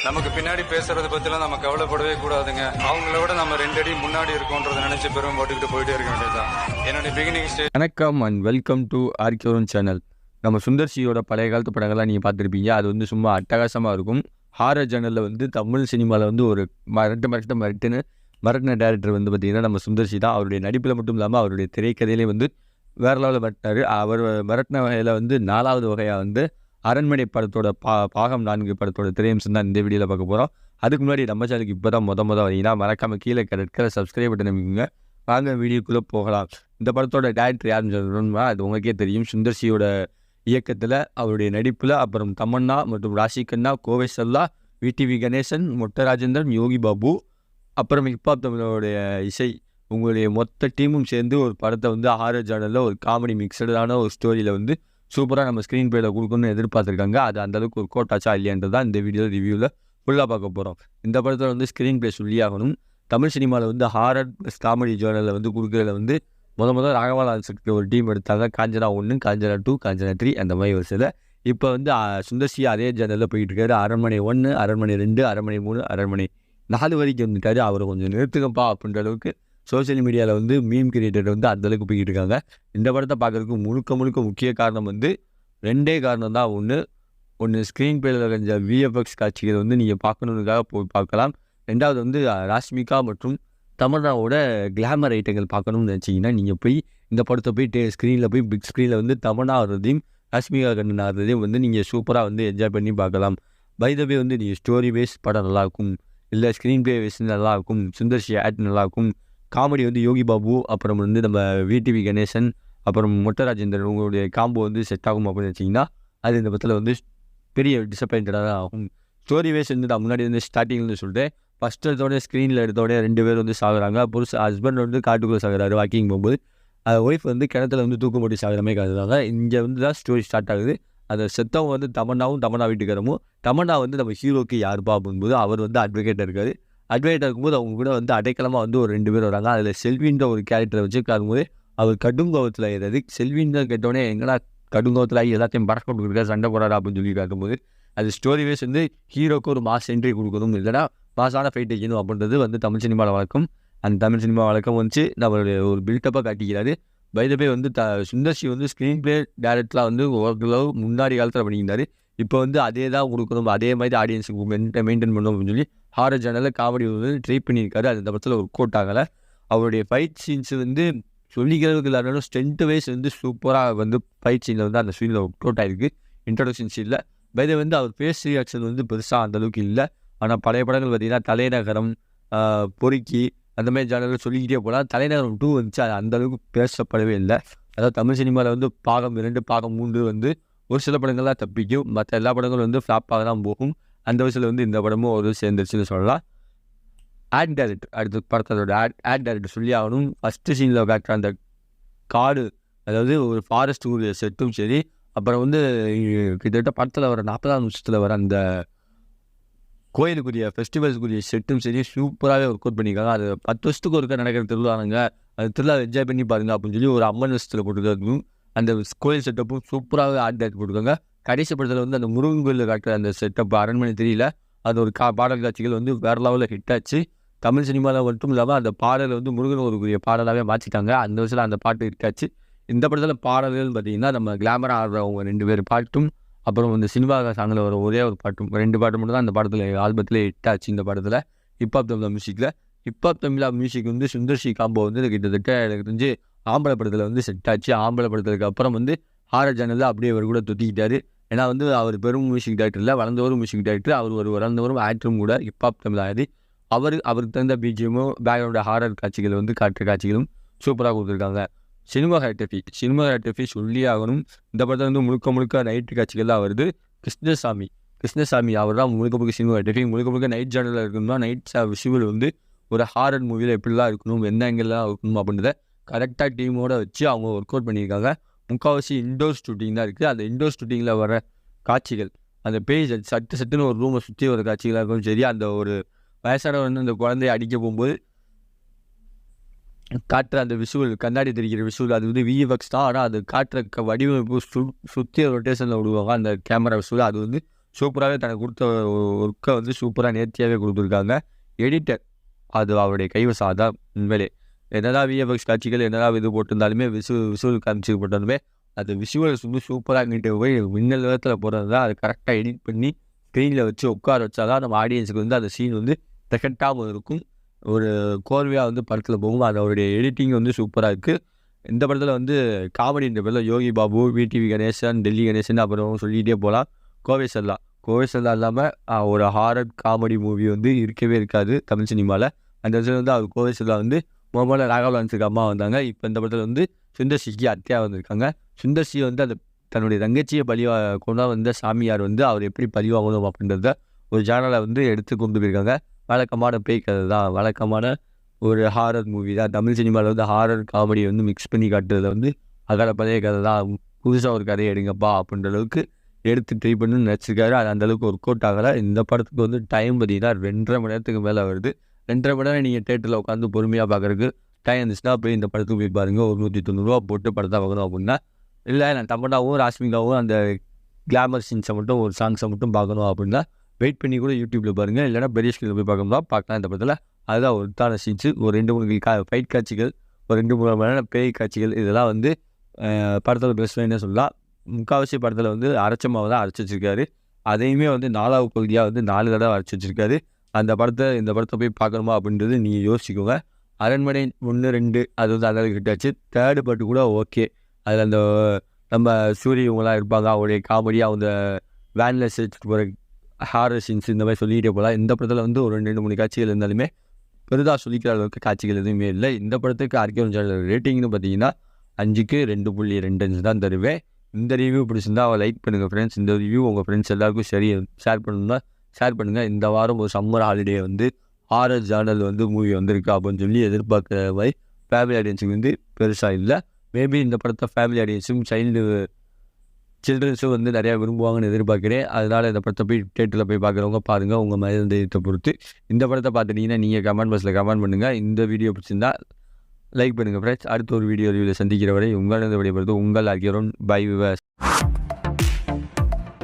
நமக்கு பின்னாடி பேசுறதை பற்றிலாம் நம்ம கவலைப்படவே கூடாதுங்க. அவங்கள விட நம்ம 2 அடி முன்னாடி இருக்கோன்றதை நினைச்சு பெரும் போட்டுக்கிட்டு போயிட்டே இருக்க வேண்டியதுதான். என்னோட பிகினிங் ஸ்டேஜ். வணக்கம் அண்ட் வெல்கம் டு ஆர்கியோரன் சேனல். நம்ம சுந்தர்சியோட பழைய காலத்து படங்கள்லாம் நீங்கள் பார்த்துருப்பீங்க. அது வந்து சும்மா அட்டகாசமாக இருக்கும். ஹாரர் சேனலில் வந்து தமிழ் சினிமாவில் வந்து ஒரு மிரட்டின டேரக்டர் வந்து பார்த்திங்கன்னா நம்ம சுந்தர்சி தான். அவருடைய நடிப்பில் மட்டும் இல்லாமல் அவருடைய திரைக்கதையிலே வந்து வேறு லெவலில் மிரட்டினார். அவர் மிரட்டின வகையில் வந்து 4வது வகையாக வந்து அரண்மனை படத்தோட பாகம் 4 படத்தோட திரையம்சம் தான் இந்த வீடியோவில் பார்க்க போகிறோம். அதுக்கு முன்னாடி நம்ம சேனலுக்கு இப்போ தான் முத வரீங்கன்னா மறக்காமல் கீழே இருக்கிற சப்ஸ்கிரைப் பட்டன் அமைக்குங்க. வாங்க வீடியோக்குள்ளே போகலாம். இந்த படத்தோட டேரக்டர் யாருன்னு சொல்லணும்னா அது உங்களுக்கே தெரியும். சுந்தர்சியோட இயக்கத்தில் அவருடைய நடிப்பில் அப்புறம் தமன்னா மற்றும் ராஷி கண்ணா, கோவை சல்லா, விடிவி கணேசன், மொட்ட ராஜேந்திரன், யோகி பாபு, அப்புறம் ஹிப்ஹாப் தமிழோடைய இசை, உங்களுடைய மொத்த டீமும் சேர்ந்து ஒரு படத்தை வந்து ஹாரர் ஜானரில் ஒரு காமெடி மிக்சடான ஒரு ஸ்டோரியில் வந்து சூப்பராக நம்ம ஸ்க்ரீன் பிளேயில் கொடுக்கணும்னு எதிர்பார்த்துருக்காங்க. அது அந்தளவுக்கு ஒரு கோட்டாச்சா இல்லையான்றது தான் இந்த வீடியோ ரிவ்யூவில் ஃபுல்லாக பார்க்க போகிறோம். இந்த படத்தில் வந்து ஸ்க்ரீன் பிளே சொல்லியாகணும். தமிழ் சினிமாவில் வந்து ஹாரர் ப்ளஸ் காமெடி ஜானரில் வந்து கொடுக்குறதுல வந்து முதல் ராகவா லாரன்ஸுக்கு ஒரு டீம் எடுத்தாங்க. காஞ்சனா 1, காஞ்சனா 2, காஞ்சனா 3 அந்த மாதிரி வரிசையில் இப்போ வந்து சுந்தர்சி அதே ஜானரில் போயிட்டு இருக்காரு. அரண்மனை 1, அரண்மனை 2, அரண்மனை 3, அரண்மனை 4 வரைக்கும் வந்துட்டாரு. அவரை கொஞ்சம் நிறுத்துங்கப்பா அப்படின்ற அளவுக்கு சோசியல் மீடியாவில் வந்து மீம் கிரியேட்டர் வந்து அந்தளவுக்கு போய்கிட்டு இருக்காங்க. இந்த படத்தை பார்க்குறதுக்கு முழுக்க முக்கிய காரணம் வந்து 2 காரணம் தான். ஒன்று ஸ்க்ரீன் பிளேயில் கொஞ்சம் விஎஃப்எக்ஸ் காட்சிகள் வந்து நீங்கள் பார்க்கணுன்றதுக்காக போய் பார்க்கலாம். 2வது வந்து ராஷ்மிகா மற்றும் தமன்னாவோட கிளாமர் ஐட்டங்கள் பார்க்கணும்னு நினச்சிங்கன்னா நீங்கள் போய் இந்த படத்தை போய் ஸ்க்ரீனில் போய் பிக் ஸ்க்ரீனில் வந்து தமன்னா ஆடுறதையும் ராஷ்மிகா கண்ணன் ஆடுறதையும் வந்து நீங்கள் சூப்பராக வந்து என்ஜாய் பண்ணி பார்க்கலாம். பை த வே வந்து நீங்கள் ஸ்டோரி பேஸ் படம் நல்லாயிருக்கும், இல்லை ஸ்க்ரீன் பிளே பேஸ் நல்லாயிருக்கும், சுந்தர்சி ஆக்ட் நல்லாயிருக்கும், காமெடி வந்து யோகி பாபு அப்புறம் வந்து நம்ம விடிவி கணேசன் அப்புறம் மொட்ட ராஜேந்திரன் உங்களுடைய காம்போ வந்து செட் ஆகும் அப்படின்னு வச்சிங்கன்னா அது இந்த படத்தில் வந்து பெரிய டிசப்பாயிண்டடாக தான் ஆகும். ஸ்டோரி வேஸ் வந்து நான் முன்னாடி வந்து ஸ்டார்டிங்லேருந்து சொல்லிட்டேன். ஃபஸ்ட்டு எடுத்தோடனே ஸ்க்ரீனில் எடுத்தோடனே 2 பேர் வந்து சாகுறாங்க. ஹஸ்பண்ட் வந்து காட்டுக்குள்ளே சாகுறாரு வாக்கிங் போகும்போது. ஒய்ஃப் வந்து கிணத்துல வந்து தூக்கு போட்டு சாகுற மாதிரி காட்டுறாங்க. இங்கே வந்து தான் ஸ்டோரி ஸ்டார்ட் ஆகுது. அந்த செத்தவங்க வந்து தமன்னா வீட்டுக்காரமும். தமன்னா வந்து நம்ம ஹீரோக்கு யாருப்பா அப்படிங்கும்போது அவர் வந்து அட்வொகேட்டாக இருக்காரு. அட்வொகேட்டாக இருக்கும்போது அவங்க கூட வந்து அடைக்கலமாக வந்து ஒரு 2 பேர் வராங்க. அதில் செல்வின்ற ஒரு கேரக்டரை வச்சு காக்கும்போது அவர் கடுங்கோவத்தில் ஆகிறது. செல்வின்னு கேட்டோடனே எங்கன்னா கடுங்கோவத்தில் ஆகி எல்லாத்தையும் பறக்க கொடுக்குறா சண்டை போடுறாரு அப்படின்னு சொல்லி காட்டும்போது அது ஸ்டோரி வைஸ் வந்து ஹீரோக்கு ஒரு மாஸ் என்ட்ரி கொடுக்கணும், இல்லைனா மாசான ஃபைட் வைக்கணும் அப்படின்றது வந்து தமிழ் சினிமாவில் வழக்கம். அந்த தமிழ் சினிமா வழக்கம் வந்து நம்மளுடைய ஒரு பில்டப்பாக காட்டிக்கிறாரு. பை த வே வந்து சுந்தர்சி வந்து ஸ்க்ரீன் பிளே டேரக்டராக வந்து ஓரளவு முன்னாடி காலத்தில் பண்ணியிருந்தார். இப்போ வந்து அதே தான் கொடுக்கணும், அதே மாதிரி ஆடியன்ஸுக்கு மெயின்டைன் பண்ணணும் அப்படின்னு சொல்லி ஹாரர் ஜானலில் காமெடி வந்து ட்ரை பண்ணியிருக்காரு. அது இந்த படத்தில் ஒரு கோட் ஆகலை. அவருடைய ஃபைட் சீன்ஸ் வந்து சொல்லிக்கிறதுக்கு இல்லாட்டாலும் ஸ்டென்ட் வைஸ் வந்து சூப்பராக வந்து ஃபைட் சீனில் வந்து அந்த சீனில் கோட் ஆகிருக்கு. இன்ட்ரடக்ஷன் சீனில் பை த வே வந்து அவர் ஃபேஸ் ரியாக்ஷன் வந்து பெருசாக அந்தளவுக்கு இல்லை. ஆனால் பழைய படங்கள் பார்த்திங்கன்னா தலைநகரம், பொறுக்கி அந்த மாதிரி ஜானலில் சொல்லிக்கிட்டே போனால் தலைநகரம் 2 வந்துச்சு. அது அந்தளவுக்கு பேசப்படவே இல்லை. அதாவது தமிழ் சினிமாவில் வந்து பாகம் 2, பாகம் 3 வந்து ஒரு சில படங்கள்லாம் தப்பிக்கும், மற்ற எல்லா படங்களும் வந்து ஃப்ளாப்பாக தான் போகும். அந்த வயசில் வந்து இந்த படமும் ஒரு சேர்ந்துருச்சுன்னு சொல்லலாம். ஆட் டைரக்டர் அடுத்த படத்தோட ஆட் டைரக்டர் சொல்லி ஆகணும். ஃபஸ்ட்டு சீனில் காட்டுற அந்த காடு, அதாவது ஒரு ஃபாரஸ்ட்டுக்குரிய செட்டும் சரி, அப்புறம் வந்து கிட்டத்தட்ட படத்தில் வர 40ஆம் நிமிஷத்தில் வர அந்த கோயிலுக்குரிய ஃபெஸ்டிவல்ஸுக்குரிய செட்டும் சரி சூப்பராகவே ஒர்க் அவுட் பண்ணியிருக்காங்க. அது 10 வருஷத்துக்கு ஒருக்கா நடக்கிற திருவிழாங்க, அது திருவிழா என்ஜாய் பண்ணி பாருங்க அப்படின்னு சொல்லி ஒரு 50 வருஷத்தில் போட்டுருக்காங்க. அந்த கோயில் செட்டப்பும் சூப்பராகவே ஆட் டைரக்ட் போட்டிருக்காங்க. கடைசி படத்தில் வந்து அந்த முருகன் கோயிலில் காட்டுற அந்த செட்டப் அரண்மனை தெரியல, அது ஒரு பாடல் காட்சிகள் வந்து வேறு லெவலில் ஹிட் ஆச்சு. தமிழ் சினிமாவில் மட்டும் இல்லாமல் அந்த பாடலை வந்து முருகன் ஒருக்குரிய பாடலாகவே மாற்றிட்டாங்க. அந்த வருஷத்தில் அந்த பாட்டு ஹிட் ஆச்சு. இந்த படத்தில் பாடல்கள் பார்த்திங்கன்னா நம்ம கிளாமராக ஆடுறவங்க 2 பேர் பாட்டும், அப்புறம் வந்து சினிமா சாங்கில் வர ஒரே ஒரு பாட்டும், 2 பாட்டு மட்டும் தான் அந்த படத்தில் ஆல்பத்தில் ஹிட் ஆச்சு. இந்த படத்தில் ஹிப்ஹாப் தமிழா மியூசிக் வந்து சுந்தர்சி காம்போ வந்து கிட்டத்தட்ட எனக்கு தெரிஞ்சு ஆம்பளை படத்தில் வந்து செட் ஆச்சு. ஆம்பளை படத்துக்கு அப்புறம் வந்து ஹாரர் ஜானலில் அப்படியே அவர் கூட தொத்திக்கிட்டாரு. ஏன்னா வந்து அவர் பெரும் மியூசிக் டைரக்டர் இல்லை, வளர்ந்தவரும் மியூசிக் டைரக்டர், அவர் ஒரு வளர்ந்தவரும் ஆக்டரும் கூட. ஹிப்ஹாப் தமிழ் ஆகுது. அவருக்கு தகுந்த பிஜிஎமும் பேக்ரவுண்ட் ஹாரர் காட்சிகள் வந்து காட்டுற காட்சிகளும் சூப்பராக கொடுத்துருக்காங்க. சினிமாகிராஃபி சொல்லி ஆகணும். இந்த படத்தில் வந்து முழுக்க நைட்டு காட்சிகள் தான் வருது. கிருஷ்ணசாமி அவர் தான் முழுக்க சினிமாகிராஃபி முழுக்க நைட் ஜானலில் இருக்கணும்னா நைட் விஷுவல் வந்து ஒரு ஹாரர் மூவியில் எப்படிலாம் இருக்கணும், எந்த ஆங்கிள்லாம் இருக்கணும் அப்படின்றத கரெக்டாக டீமோடு வச்சு அவங்க ஒர்க் அவுட் பண்ணியிருக்காங்க. முக்கால்வாசி இண்டோர் ஷூட்டிங் தான் இருக்குது. அந்த இண்டோர் ஷூட்டிங்கில் வர காட்சிகள், அந்த பேஜ் சட்டுன்னு ஒரு ரூமை சுற்றி வர காட்சிகளாக இருக்கும் சரி, அந்த ஒரு வயசானவர் வந்து அந்த குழந்தைய அடிக்க போகும்போது காட்டுற அந்த விஷுவல், கண்ணாடி தெரிகிற விஷுவல், அது வந்து விஎஃப்எக்ஸ் தான். ஆனால் அது காட்டுற வடிவமைப்பு சுற்றி ரொட்டேஷனில் விடுவாங்க அந்த கேமரா விஷுவல். அது வந்து சூப்பராகவே தனக்கு கொடுத்த ஒர்க்கை வந்து சூப்பராக நேர்த்தியாகவே கொடுத்துருக்காங்க. எடிட்டர் அது அவருடைய கைவசம். அதான் உண்மையிலே என்னதான் விஎஃப்எக்ஸ் காட்சிகள் என்னதான் இது போட்டிருந்தாலுமே விஷுவல் காமிச்சு போட்டாலுமே அது விஷுவல்ஸ் வந்து சூப்பராக இங்கிட்டு போய் மின்னல் விதத்தில் போகிறது தான். அது கரெக்டாக எடிட் பண்ணி ஸ்க்ரீனில் வச்சு உட்கார வச்சா தான் நம்ம ஆடியன்ஸுக்கு வந்து அந்த சீன் வந்து செகண்டாகவும் இருக்கும், ஒரு கோர்வையாக வந்து படத்தில் போகும். அது அவருடைய எடிட்டிங் வந்து சூப்பராக இருக்குது. இந்த படத்தில் வந்து காமெடின்ற பேரில் யோகி பாபு, விடிவி கணேசன், டெல்லி கணேசன், அப்புறம் சொல்லிகிட்டே போகலாம் கோவை செல்லா இல்லாமல் ஒரு ஹாரர் காமெடி மூவி வந்து இருக்கவே இருக்காது தமிழ் சினிமாவில். அந்த இடத்துல வந்து அவர் கோவை செல்லா வந்து முதல்ல ராகவ் லாரன்ஸுக்கு அம்மா வந்தாங்க. இப்போ இந்த படத்தில் வந்து சுந்தர்சிக்கு அத்தையாக வந்திருக்காங்க. சுந்தர்சி வந்து அந்த தன்னுடைய தங்கச்சியை கொண்டா வந்த சாமியார் வந்து அவர் எப்படி பழிவாங்கணும் அப்படின்றத ஒரு ஜேனலை வந்து எடுத்து கொண்டு போயிருக்காங்க. வழக்கமான பேய் கதை தான், வழக்கமான ஒரு ஹாரர் மூவி தான். தமிழ் சினிமாவில் வந்து ஹாரர் காமெடியை வந்து மிக்ஸ் பண்ணி காட்டுறதுல வந்து அகல பழைய கதை தான், புதுசாக ஒரு கதையை எடுங்கப்பா அப்படின்ற அளவுக்கு எடுத்து ட்ரை பண்ணி நினச்சிருக்காரு. அது அந்தளவுக்கு ஒர்க் அவுட் ஆகலை. இந்த படத்துக்கு வந்து டைம் பார்த்தீங்கன்னா 2.5 மணி நேரத்துக்கு மேலே வருது. 2.5 மணி நேரம் நீங்கள் தேட்டரில் உட்காந்து பொறுமையாக பார்க்குறதுக்கு டைம் இருந்துச்சுன்னா போய் இந்த படத்துக்கு போய் பாருங்கள். ஒரு 190 போட்டு படத்தை பார்க்கணும் அப்படின்னா, இல்லை நான் தமன்னாவும் ராஷ்மிகாவும் அந்த கிளாமர் சீன்ஸை மட்டும் ஒரு சாங்ஸை மட்டும் பார்க்கணும் அப்படின்னா வெயிட் பண்ணி கூட யூடியூப்பில் பாருங்கள். இல்லைனா பெரிய ஸ்க்ரீனில் போய் பார்க்கலாம் இந்த படத்தில். அதுதான் ஒருத்தான சீன்ஸு. ஒரு 2-3 ஃபைட் காட்சிகள், ஒரு 2-3 மணி நேரம் பேய் காட்சிகள், இதெல்லாம் வந்து படத்தில் பெஸ்ட்னே சொல்லலாம். முக்கால்வாசி படத்தில் வந்து அரைச்ச மாவை தான் அரைச்சி வச்சிருக்காரு. அதையுமே வந்து 4வது பகுதியாக வந்து 4 தடவை அரைச்சி வச்சிருக்காரு. இந்த படத்தை போய் பார்க்கணுமா அப்படின்றது நீங்கள் யோசிச்சுக்கோங்க. அரண்மனை 1, 2 அது வந்து அந்தளவுக்கு ஹிட்டாச்சு. 3rd பார்ட்டு கூட ஓகே. அதில் அந்த நம்ம சூரிய இவங்களாம் இருப்பாங்க, அவருடைய காமெடி, அவங்க வேனில் சேர்த்துட்டு போகிற ஹாரர் சீன்ஸ் இந்த மாதிரி சொல்லிக்கிட்டே போகலாம். இந்த படத்தில் வந்து ஒரு 2-3 காட்சிகள் இருந்தாலுமே பெரிதாக சொல்லிக்கிற அளவுக்கு காட்சிகள் எதுவுமே இல்லை. இந்த படத்துக்கு ஆர்கே சேனல் ரேட்டிங்னு பார்த்தீங்கன்னா 5க்கு 2.25 தான் தருவேன். இந்த ரிவ்யூ பிடிச்சிருந்தா லைக் பண்ணுங்கள் ஃப்ரெண்ட்ஸ். இந்த ரிவ்யூ உங்கள் ஃப்ரெண்ட்ஸ் எல்லாருக்கும் ஷேர் பண்ணுங்கள். இந்த வாரம் ஒரு சம்மர் ஹாலிடே வந்து ஹாரர் ஜானல் வந்து மூவி வந்திருக்கு அப்படின்னு சொல்லி எதிர்பார்க்குற மாதிரி ஃபேமிலி ஆடியன்ஸுக்கு வந்து பெருசாக இல்லை. மேபி இந்த படத்தை ஃபேமிலி ஆடியன்ஸும் சில்ட்ரன்ஸும் வந்து நிறையா விரும்புவாங்கன்னு எதிர்பார்க்குறேன். அதனால் இந்த படத்தை போய் தேட்டரில் போய் பார்க்குறவங்க பாருங்கள், உங்கள் மனதை பொறுத்து. இந்த படத்தை பார்த்துட்டிங்கன்னா நீங்கள் கமெண்ட் பாக்ஸில் கமெண்ட் பண்ணுங்கள். இந்த வீடியோ பிடிச்சிருந்தா லைக் பண்ணுங்கள் ஃப்ரெண்ட்ஸ். அடுத்த ஒரு வீடியோ ரிவ்யூவில் சந்திக்கிற வரை உங்கள் விடைபெறுவது உங்கள் ஆர்கே. By viewers.